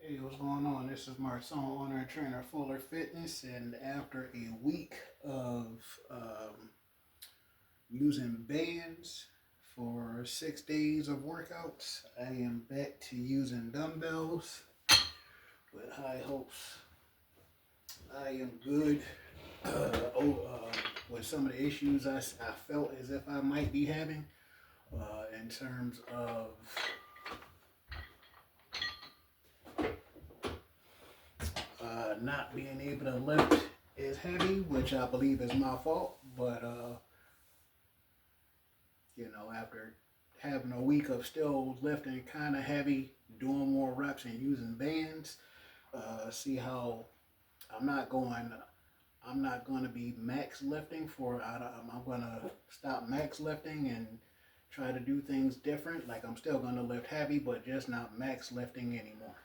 Hey, what's going on? This is Marcel, owner and trainer of Fuller Fitness, and after a week of using bands for 6 days of workouts, I am back to using dumbbells with high hopes. I am good with some of the issues I felt as if I might be having in terms of not being able to lift as heavy, which I believe is my fault. But after having a week of still lifting kind of heavy, doing more reps and using bands, see how I'm not going. I'm not going to be max lifting I'm going to stop max lifting and try to do things different. Like I'm still going to lift heavy, but just not max lifting anymore.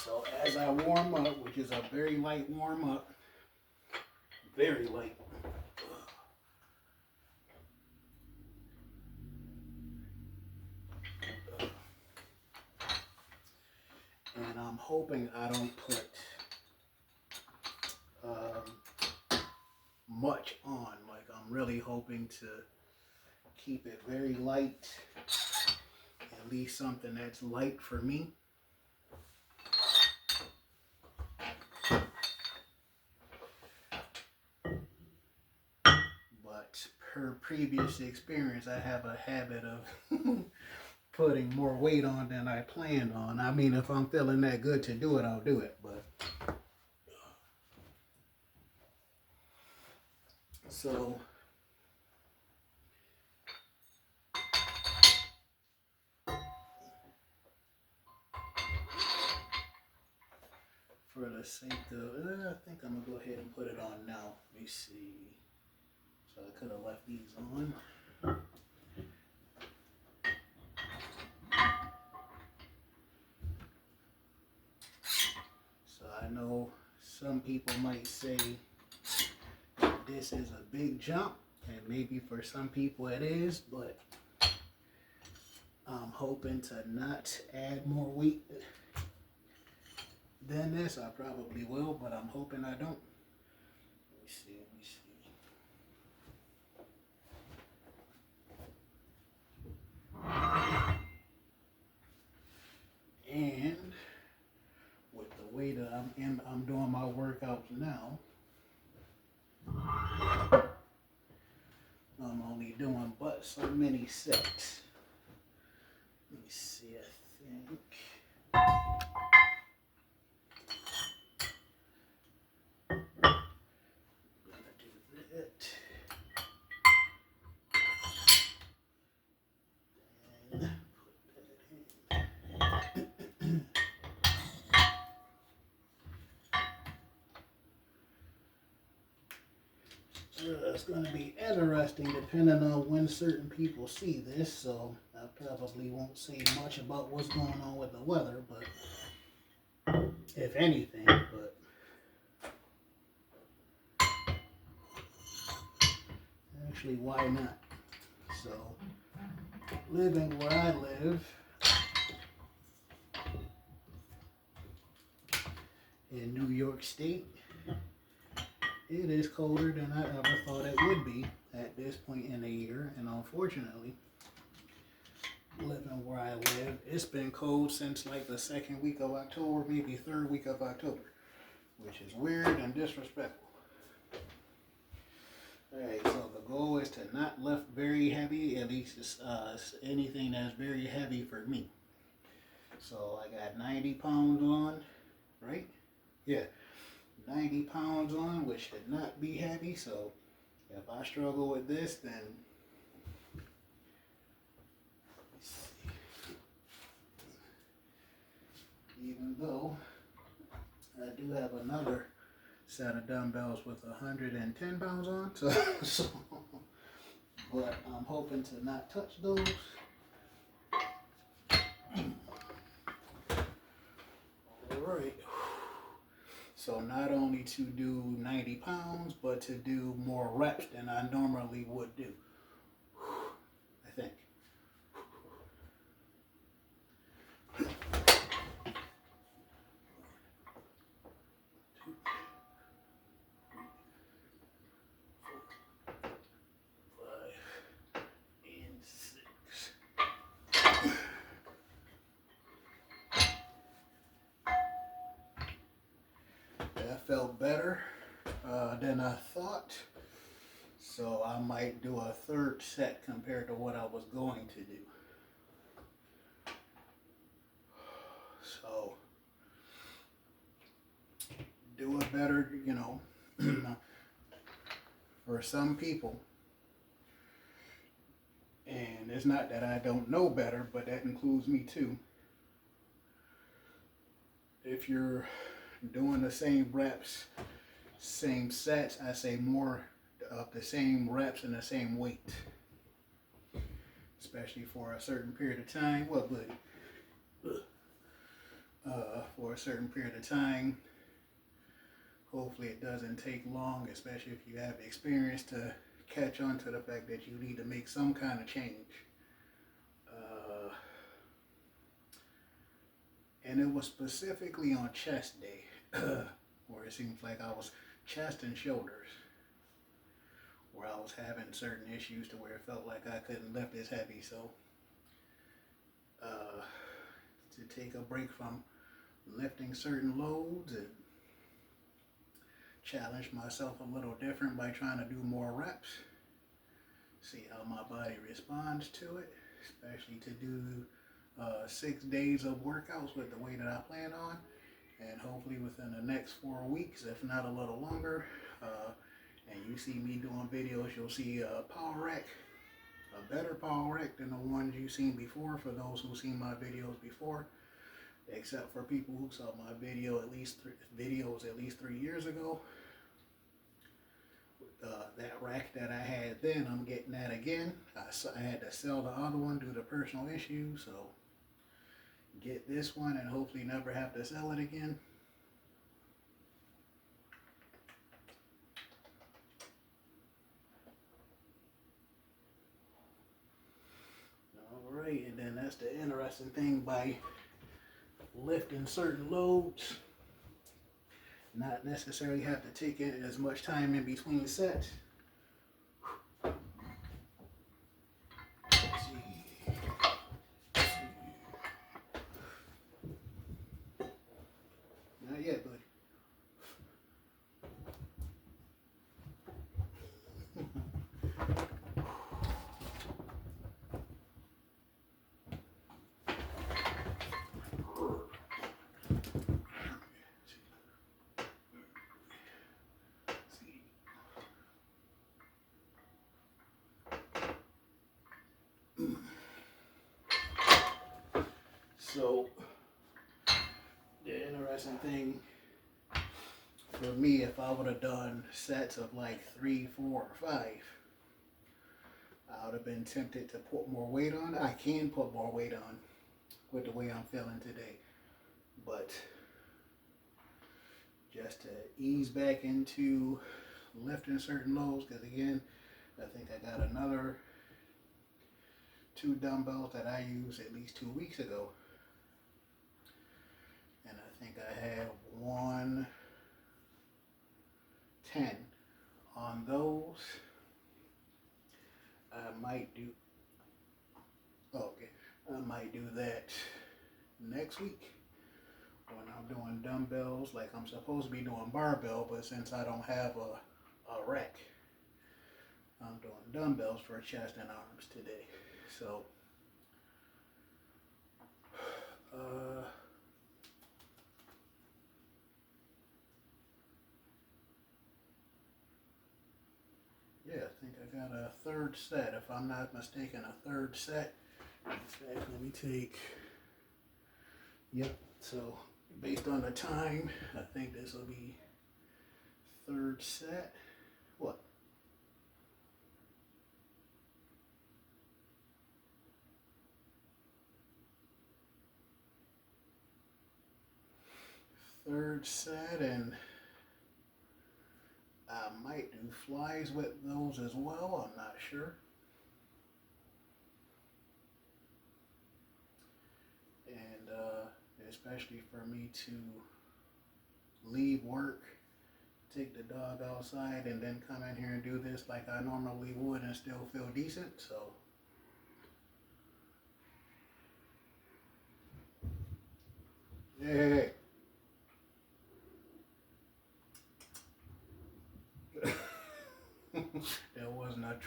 So as I warm up, which is a very light warm up, very light. And I'm hoping I don't put much on. Like I'm really hoping to keep it very light, at least something that's light for me. But per previous experience, I have a habit of putting more weight on than I planned on. I mean, if I'm feeling that good to do it, I'll do it. But so for the sake of, I think I'm gonna go ahead and put it on now. Let me see. So I could have left these on. So I know some people might say this is a big jump, and maybe for some people it is, but I'm hoping to not add more weight than this. I probably will, but I'm hoping I don't. Let me see. And with the way that I'm doing my workouts now, I'm only doing but so many sets. Let me see, I think. I'm gonna do that. And it's going to be interesting depending on when certain people see this, so I probably won't say much about what's going on with the weather, but if anything, but actually, why not? So, living where I live in New York State, it is colder than I ever thought it would be at this point in the year, and unfortunately, living where I live, it's been cold since like the second week of October, maybe third week of October, which is weird and disrespectful. Alright, so the goal is to not lift very heavy, at least anything that's very heavy for me. So I got 90 pounds on, right? Yeah, 90 pounds on, which should not be heavy. So if I struggle with this, then even though I do have another set of dumbbells with 110 pounds on, so but I'm hoping to not touch those. Alright, so not only to do 90 pounds, but to do more reps than I normally would do, I think. felt better than I thought. So I might do a third set compared to what I was going to do. So do it better, you know. For some people, and it's not that I don't know better, but that includes me too. If you're doing the same reps, same sets, I say more of the same reps and the same weight, especially for a certain period of time. What would for a certain period of time. Hopefully it doesn't take long, especially if you have experience, to catch on to the fact that you need to make some kind of change. And it was specifically on chest day, where it seems like I was chest and shoulders, where I was having certain issues to where it felt like I couldn't lift as heavy. So to take a break from lifting certain loads and challenge myself a little different by trying to do more reps, see how my body responds to it, especially to do 6 days of workouts with the way that I plan on, and hopefully within the next 4 weeks, if not a little longer, and you see me doing videos, you'll see a power rack, a better power rack than the ones you've seen before, for those who've seen my videos before, except for people who saw my videos at least 3 years ago. That rack that I had then, I'm getting that again. I had to sell the other one due to personal issues, so get this one and hopefully never have to sell it again. Alright, and then that's the interesting thing by lifting certain loads. Not necessarily have to take in as much time in between sets. Not yet, buddy. So, the interesting thing for me, if I would have done sets of like 3, 4, or 5, I would have been tempted to put more weight on. I can put more weight on with the way I'm feeling today, but just to ease back into lifting certain loads, because again, I think I got another 2 dumbbells that I used at least 2 weeks ago. And I think I have 110 on those. I might do that next week when I'm doing dumbbells, like I'm supposed to be doing barbell, but since I don't have a rack, I'm doing dumbbells for chest and arms today. So yeah, I think I got a third set, if I'm not mistaken, a third set. In fact, let me take, yep, so based on the time, I think this will be third set. What? Third set, and I might do flies with those as well, I'm not sure. And especially for me to leave work, take the dog outside, and then come in here and do this like I normally would and still feel decent. So hey,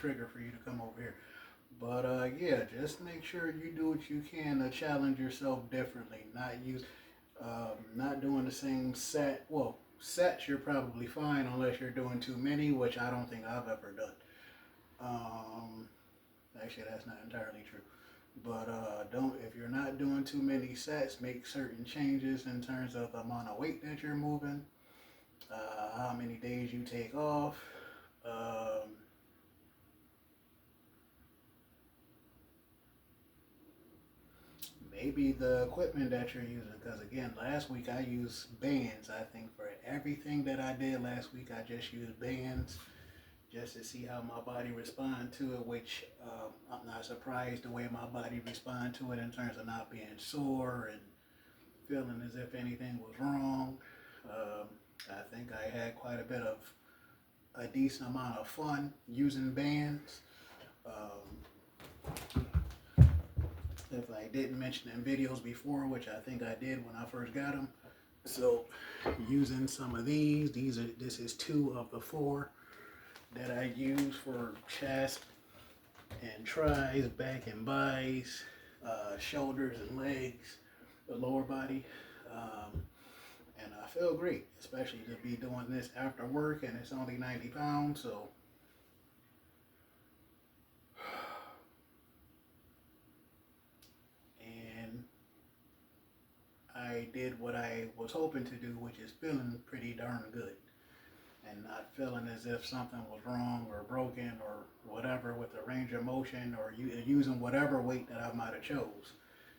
trigger for you to come over here. But yeah, just make sure you do what you can to challenge yourself differently. Not doing the same set. Well, sets you're probably fine unless you're doing too many, which I don't think I've ever done. Um, Actually, that's not entirely true. But don't if you're not doing too many sets, make certain changes in terms of the amount of weight that you're moving, how many days you take off. Um, Maybe the equipment that you're using, because again, last week I used bands. I think for everything that I did last week, I just used bands just to see how my body respond to it, which I'm not surprised the way my body respond to it in terms of not being sore and feeling as if anything was wrong. Um, I think I had quite a bit of a decent amount of fun using bands. Um, if I didn't mention in videos before, which I think I did when I first got them. So using some of this is 2 of the 4 that I use for chest and tries, back and buys, shoulders and legs, the lower body. And I feel great, especially to be doing this after work, and it's only 90 pounds, so and I did what I was hoping to do, which is feeling pretty darn good and not feeling as if something was wrong or broken or whatever with the range of motion or using whatever weight that I might have chose.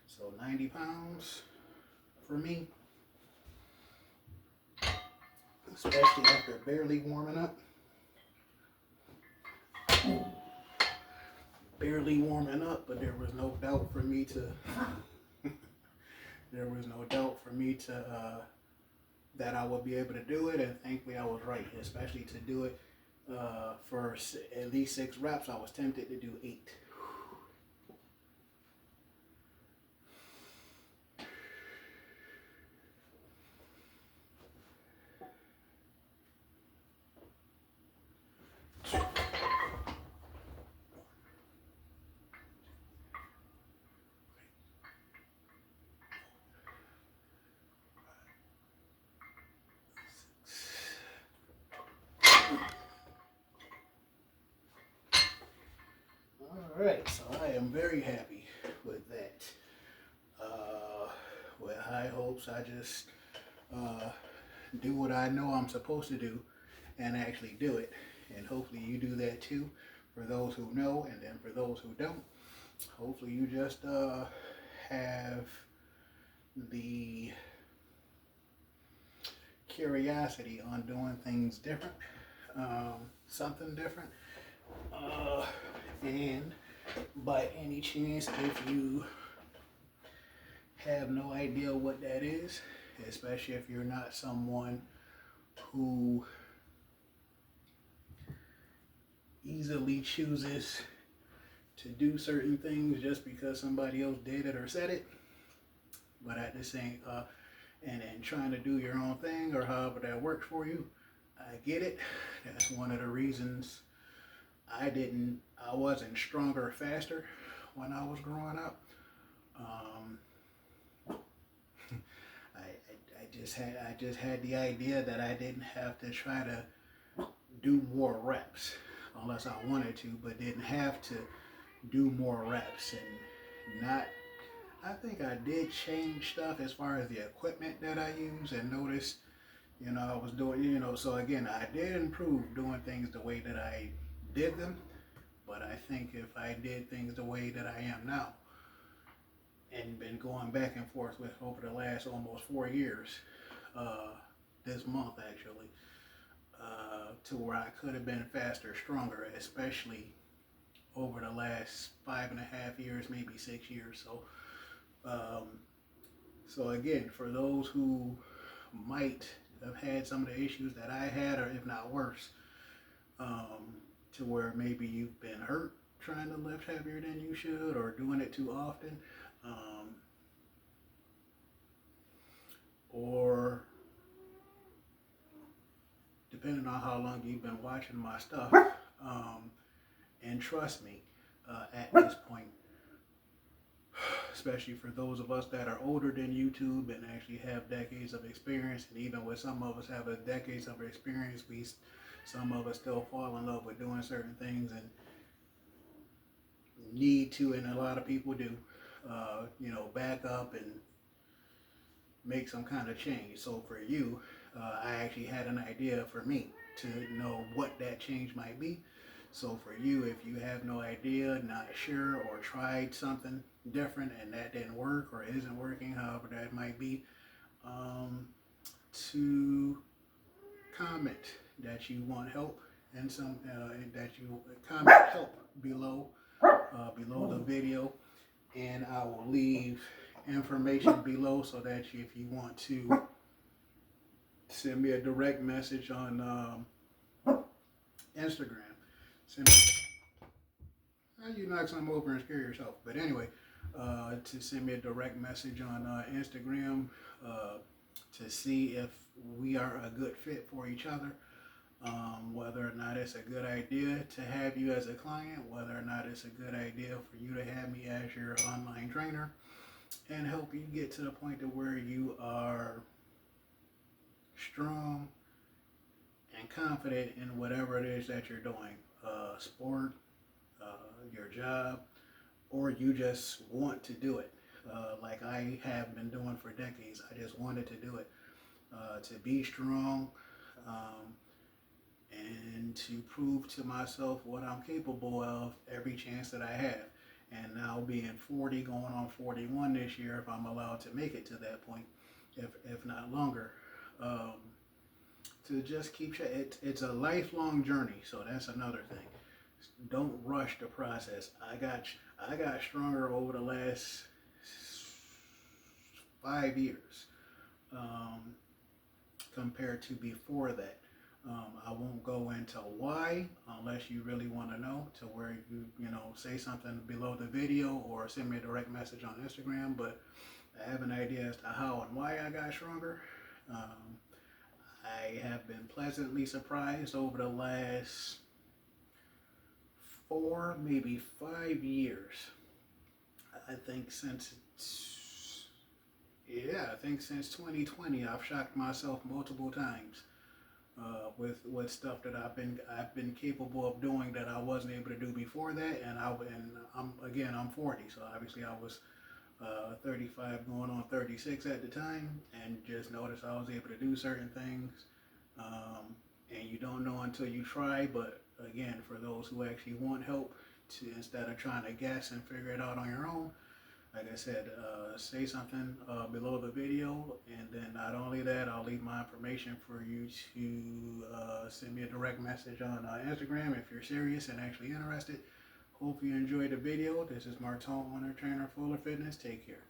So 90 pounds for me, especially after barely warming up. Barely warming up, but there was no doubt for me to there was no doubt for me to that I would be able to do it, and thankfully I was right, especially to do it for at least 6 reps. I was tempted to do 8. Alright, so I am very happy with that. With high hopes, I just do what I know I'm supposed to do and actually do it. And hopefully you do that too, for those who know, and then for those who don't. Hopefully you just have the curiosity on doing things different, something different. And by any chance, if you have no idea what that is, especially if you're not someone who easily chooses to do certain things just because somebody else did it or said it, but at the same and trying to do your own thing or however that works for you, I get it. That's one of the reasons I wasn't stronger faster when I was growing up. I just had the idea that I didn't have to try to do more reps unless I wanted to, but didn't have to do more reps and not. I think I did change stuff as far as the equipment that I use and noticed, I was doing, so again, I did improve doing things the way that I did them, but I think if I did things the way that I am now and been going back and forth with over the last almost 4 years, this month actually, to where I could have been faster, stronger, especially over the last 5.5 years, maybe 6 years. So again, for those who might have had some of the issues that I had, or if not worse, to where maybe you've been hurt trying to lift heavier than you should or doing it too often, or depending on how long you've been watching my stuff, And trust me, at this point, especially for those of us that are older than YouTube and actually have decades of experience, and even with some of us have a decades of experience, some of us still fall in love with doing certain things and need to, and a lot of people do, back up and make some kind of change. So for you, I actually had an idea for me to know what that change might be. So for you, if you have no idea, not sure, or tried something different and that didn't work or isn't working, however that might be, to comment that you want help and that you comment help below the video, and I will leave information below so that if you want to send me a direct message on Instagram, send me, you knock something over and scare yourself. But anyway, to send me a direct message on Instagram to see if we are a good fit for each other. Whether or not it's a good idea to have you as a client, whether or not it's a good idea for you to have me as your online trainer and help you get to the point to where you are strong and confident in whatever it is that you're doing, sport, your job, or you just want to do it. Like I have been doing for decades. I just wanted to do it, to be strong, and to prove to myself what I'm capable of every chance that I have. And now being 40, going on 41 this year, if I'm allowed to make it to that point, if not longer, to just keep it's a lifelong journey. So that's another thing. Don't rush the process. I got stronger over the last 5 years, compared to before that. I won't go into why unless you really want to know, to where you say something below the video or send me a direct message on Instagram. But I have an idea as to how and why I got stronger. I have been pleasantly surprised over the last 4, maybe 5 years. I think since 2020, I've shocked myself multiple times. With stuff that I've been capable of doing that I wasn't able to do before that, and I'm 40, so obviously I was 35 going on 36 at the time, and just noticed I was able to do certain things, and you don't know until you try. But again, for those who actually want help, to instead of trying to guess and figure it out on your own, like I said, say something below the video, and then not only that, I'll leave my information for you to send me a direct message on Instagram if you're serious and actually interested. Hope you enjoyed the video. This is Martone, owner trainer, Fuller Fitness. Take care.